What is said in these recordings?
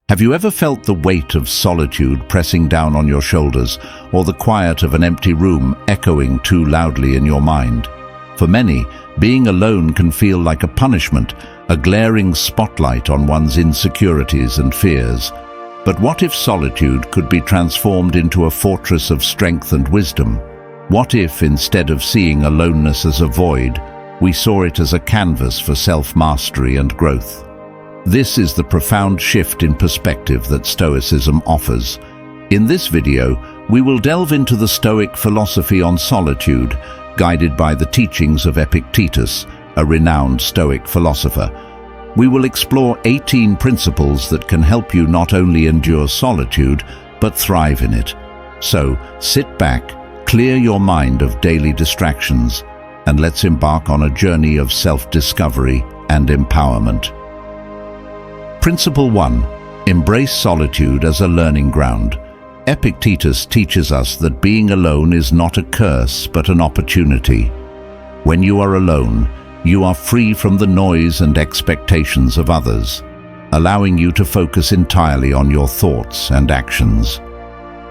Have you ever felt the weight of solitude pressing down on your shoulders, or the quiet of an empty room echoing too loudly in your mind? For many, being alone can feel like a punishment, a glaring spotlight on one's insecurities and fears. But what if solitude could be transformed into a fortress of strength and wisdom? What if, instead of seeing aloneness as a void, we saw it as a canvas for self-mastery and growth? This is the profound shift in perspective that Stoicism offers. In this video, we will delve into the Stoic philosophy on solitude, guided by the teachings of Epictetus, a renowned Stoic philosopher. We will explore 18 principles that can help you not only endure solitude, but thrive in it. So, sit back, clear your mind of daily distractions, and let's embark on a journey of self-discovery and empowerment. Principle 1. Embrace solitude as a learning ground. Epictetus teaches us that being alone is not a curse, but an opportunity. When you are alone, you are free from the noise and expectations of others, allowing you to focus entirely on your thoughts and actions.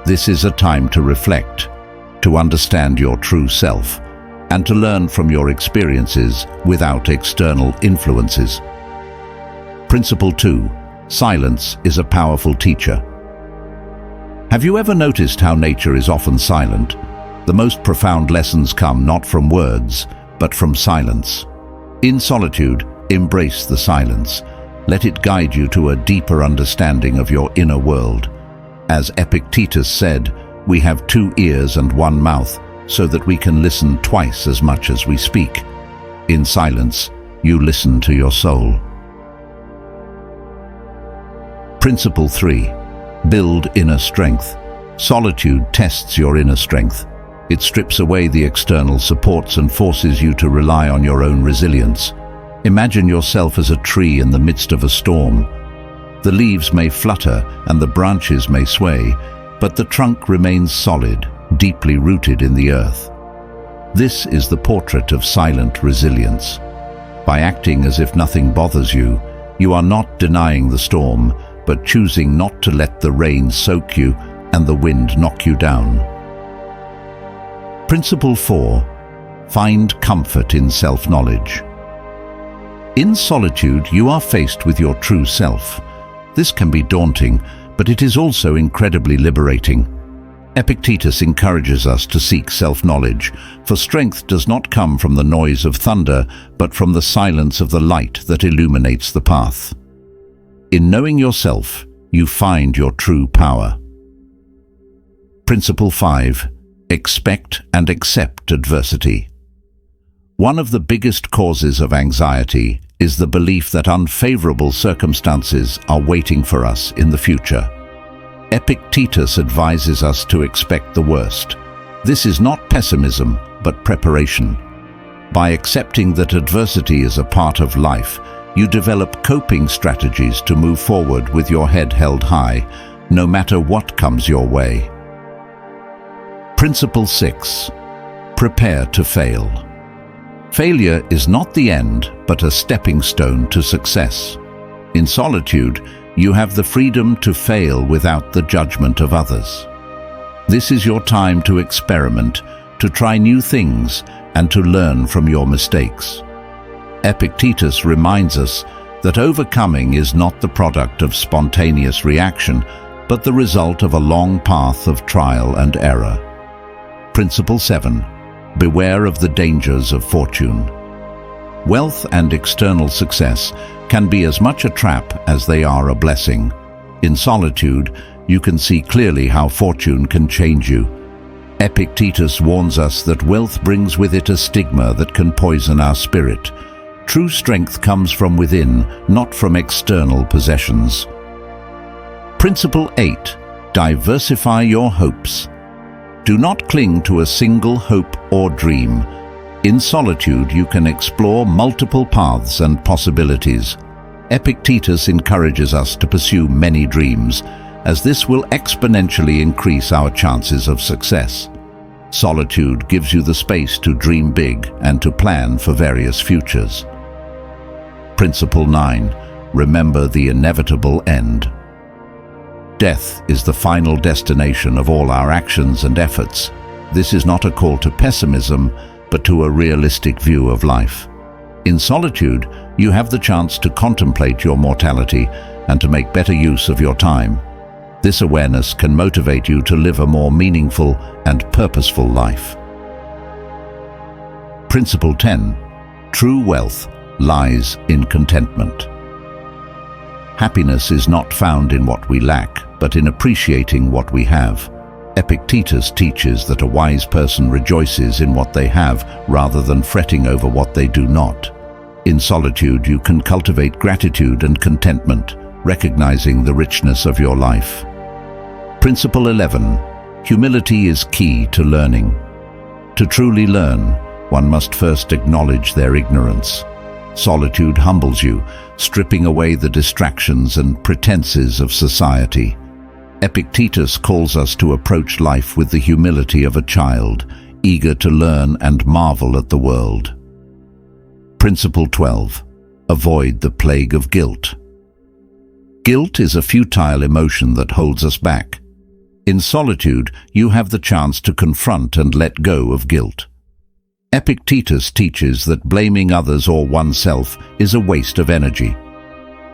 This is a time to reflect, to understand your true self, and to learn from your experiences without external influences. Principle 2. Silence is a powerful teacher. Have you ever noticed how nature is often silent? The most profound lessons come not from words, but from silence. In solitude, embrace the silence. Let it guide you to a deeper understanding of your inner world. As Epictetus said, we have 2 ears and 1 mouth, so that we can listen twice as much as we speak. In silence, you listen to your soul. Principle 3. Build inner strength. Solitude tests your inner strength. It strips away the external supports and forces you to rely on your own resilience. Imagine yourself as a tree in the midst of a storm. The leaves may flutter and the branches may sway, but the trunk remains solid, deeply rooted in the earth. This is the portrait of silent resilience. By acting as if nothing bothers you, you are not denying the storm, but choosing not to let the rain soak you and the wind knock you down. Principle 4. Find comfort in self-knowledge. In solitude, you are faced with your true self. This can be daunting, but it is also incredibly liberating. Epictetus encourages us to seek self-knowledge, for strength does not come from the noise of thunder, but from the silence of the light that illuminates the path. In knowing yourself, you find your true power. Principle 5. Expect and accept adversity. One of the biggest causes of anxiety is the belief that unfavorable circumstances are waiting for us in the future. Epictetus advises us to expect the worst. This is not pessimism, but preparation. By accepting that adversity is a part of life, you develop coping strategies to move forward with your head held high, no matter what comes your way. Principle 6. Prepare to fail. Failure is not the end, but a stepping stone to success. In solitude, you have the freedom to fail without the judgment of others. This is your time to experiment, to try new things, and to learn from your mistakes. Epictetus reminds us that overcoming is not the product of spontaneous reaction, but the result of a long path of trial and error. Principle 7. Beware of the dangers of fortune. Wealth and external success can be as much a trap as they are a blessing. In solitude, you can see clearly how fortune can change you. Epictetus warns us that wealth brings with it a stigma that can poison our spirit. True strength comes from within, not from external possessions. Principle 8. Diversify your hopes. Do not cling to a single hope or dream. In solitude, you can explore multiple paths and possibilities. Epictetus encourages us to pursue many dreams, as this will exponentially increase our chances of success. Solitude gives you the space to dream big and to plan for various futures. Principle 9. Remember the inevitable end. Death is the final destination of all our actions and efforts. This is not a call to pessimism, but to a realistic view of life. In solitude, you have the chance to contemplate your mortality and to make better use of your time. This awareness can motivate you to live a more meaningful and purposeful life. Principle 10. True wealth lies in contentment. Happiness is not found in what we lack, but in appreciating what we have. Epictetus teaches that a wise person rejoices in what they have rather than fretting over what they do not. In solitude, you can cultivate gratitude and contentment, recognizing the richness of your life. Principle 11. Humility is key to learning. To truly learn, one must first acknowledge their ignorance. Solitude humbles you, stripping away the distractions and pretenses of society. Epictetus calls us to approach life with the humility of a child, eager to learn and marvel at the world. Principle 12. Avoid the plague of guilt. Guilt is a futile emotion that holds us back. In solitude, you have the chance to confront and let go of guilt. Epictetus teaches that blaming others or oneself is a waste of energy.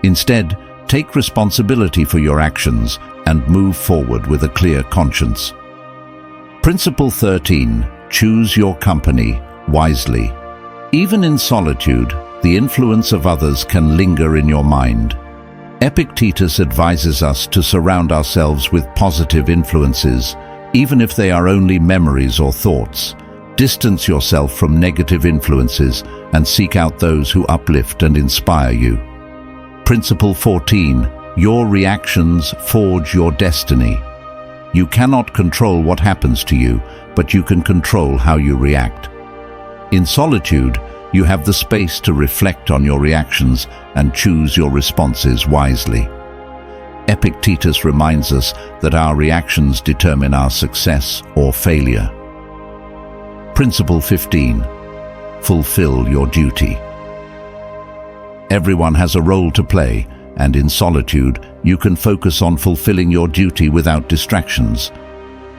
Instead, take responsibility for your actions and move forward with a clear conscience. Principle 13. Choose your company wisely. Even in solitude, the influence of others can linger in your mind. Epictetus advises us to surround ourselves with positive influences, even if they are only memories or thoughts. Distance yourself from negative influences and seek out those who uplift and inspire you. Principle 14. Your reactions forge your destiny. You cannot control what happens to you, but you can control how you react. In solitude, you have the space to reflect on your reactions and choose your responses wisely. Epictetus reminds us that our reactions determine our success or failure. Principle 15. Fulfill your duty. Everyone has a role to play, and in solitude, you can focus on fulfilling your duty without distractions.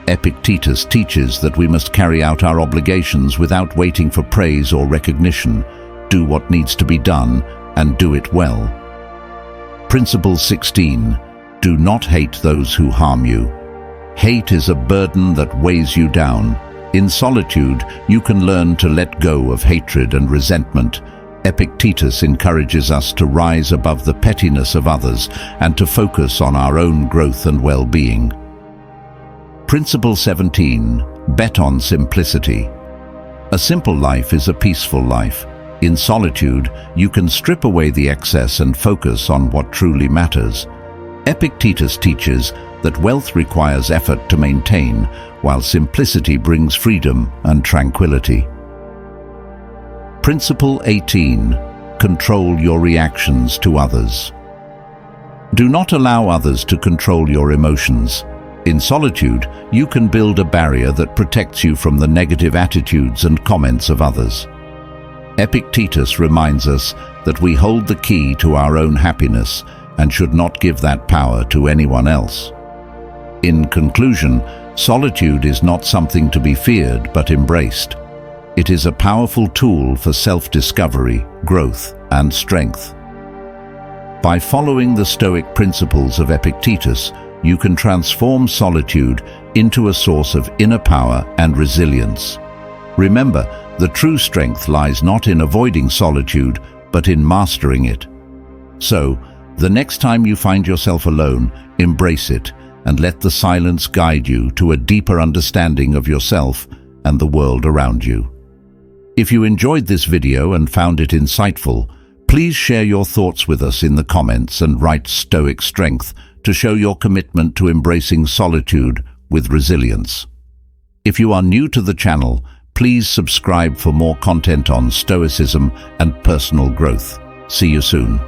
Epictetus teaches that we must carry out our obligations without waiting for praise or recognition. Do what needs to be done, and do it well. Principle 16. Do not hate those who harm you. Hate is a burden that weighs you down. In solitude, you can learn to let go of hatred and resentment. Epictetus encourages us to rise above the pettiness of others and to focus on our own growth and well-being. Principle 17. Bet on simplicity. A simple life is a peaceful life. In solitude, you can strip away the excess and focus on what truly matters. Epictetus teaches that wealth requires effort to maintain, while simplicity brings freedom and tranquility. Principle 18. Control your reactions to others. Do not allow others to control your emotions. In solitude, you can build a barrier that protects you from the negative attitudes and comments of others. Epictetus reminds us that we hold the key to our own happiness and should not give that power to anyone else. In conclusion, solitude is not something to be feared but embraced. It is a powerful tool for self-discovery, growth, and strength. By following the Stoic principles of Epictetus, you can transform solitude into a source of inner power and resilience. Remember, the true strength lies not in avoiding solitude, but in mastering it. So, the next time you find yourself alone, embrace it and let the silence guide you to a deeper understanding of yourself and the world around you. If you enjoyed this video and found it insightful, please share your thoughts with us in the comments and write Stoic Strength to show your commitment to embracing solitude with resilience. If you are new to the channel, please subscribe for more content on Stoicism and personal growth. See you soon.